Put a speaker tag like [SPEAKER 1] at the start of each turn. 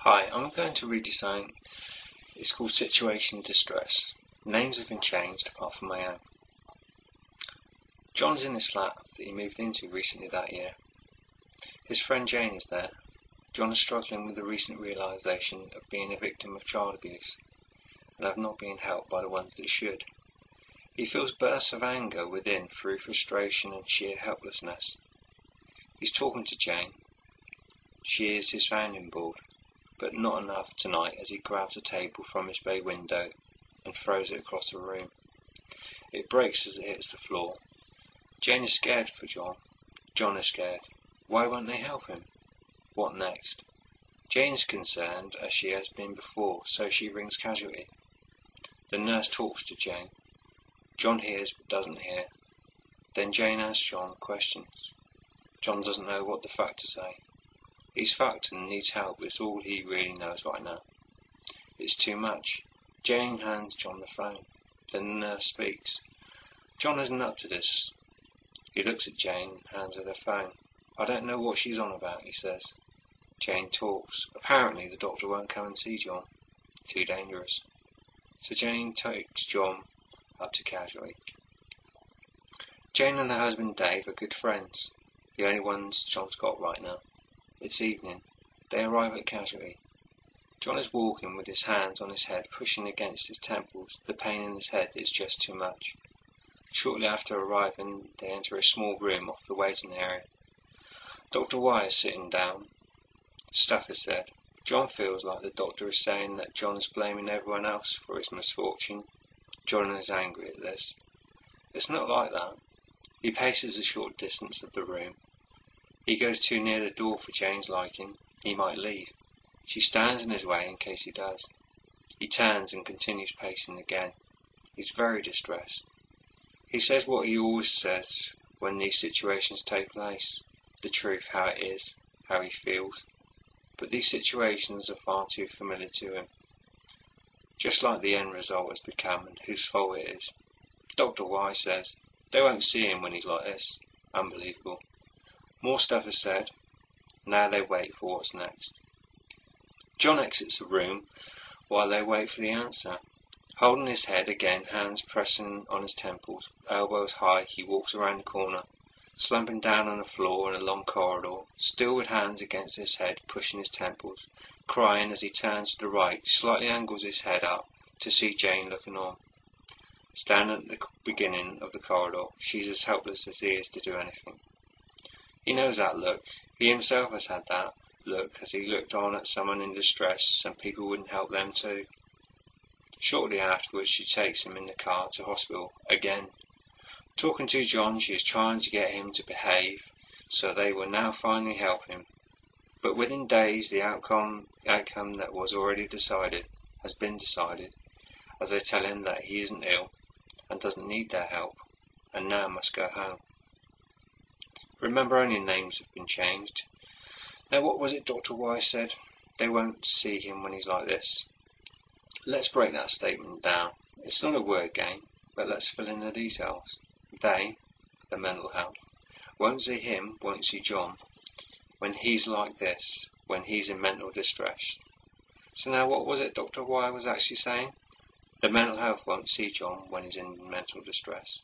[SPEAKER 1] Hi, I'm going to read you something. It's called Situation Distress. Names have been changed apart from my own. John's in his flat that he moved into recently that year. His friend Jane is there. John is struggling with the recent realisation of being a victim of child abuse and of not being helped by the ones that should. He feels bursts of anger within through frustration and sheer helplessness. He's talking to Jane. She is his sounding board, but not enough tonight as he grabs a table from his bay window and throws it across the room. It breaks as it hits the floor. Jane is scared for John. John is scared. Why won't they help him? What next? Jane is concerned as she has been before, so she rings casualty. The nurse talks to Jane. John hears but doesn't hear. Then Jane asks John questions. John doesn't know what the fuck to say. He's fucked and needs help, it's all he really knows right now. It's too much. Jane hands John the phone. Then the nurse speaks. John isn't up to this. He looks at Jane and hands her the phone. I don't know what she's on about, he says. Jane talks. Apparently the doctor won't come and see John. Too dangerous. So Jane takes John up to casualty. Jane and her husband Dave are good friends, the only ones John's got right now. It's evening. They arrive at casualty. John is walking with his hands on his head, pushing against his temples. The pain in his head is just too much. Shortly after arriving, they enter a small room off the waiting area. Dr. Y is sitting down. Stuff is said. John feels like the doctor is saying that John is blaming everyone else for his misfortune. John is angry at this. It's not like that. He paces a short distance of the room. He goes too near the door for Jane's liking. He might leave. She stands in his way in case he does. He turns and continues pacing again. He's very distressed. He says what he always says when these situations take place. The truth, how it is, how he feels. But these situations are far too familiar to him. Just like the end result has become and whose fault it is. Dr. Y says they won't see him when he's like this. Unbelievable. More stuff is said. Now they wait for what's next. John exits the room while they wait for the answer. Holding his head again, hands pressing on his temples, elbows high, he walks around the corner, slumping down on the floor in a long corridor, still with hands against his head, pushing his temples, crying as he turns to the right, slightly angles his head up to see Jane looking on. Standing at the beginning of the corridor, she's as helpless as he is to do anything. He knows that look. He himself has had that look as he looked on at someone in distress and people wouldn't help them too. Shortly afterwards she takes him in the car to hospital again. Talking to John, she is trying to get him to behave, so they will now finally help him. But within days the outcome that was already decided has been decided, as they tell him that he isn't ill and doesn't need their help, and now must go home. Remember, only names have been changed. Now what was it Dr. Y said? They won't see him when he's like this. Let's break that statement down. It's not a word game, but let's fill in the details. They, the mental health, won't see him, won't see John, when he's like this, when he's in mental distress. So now what was it Dr. Y was actually saying? The mental health won't see John when he's in mental distress.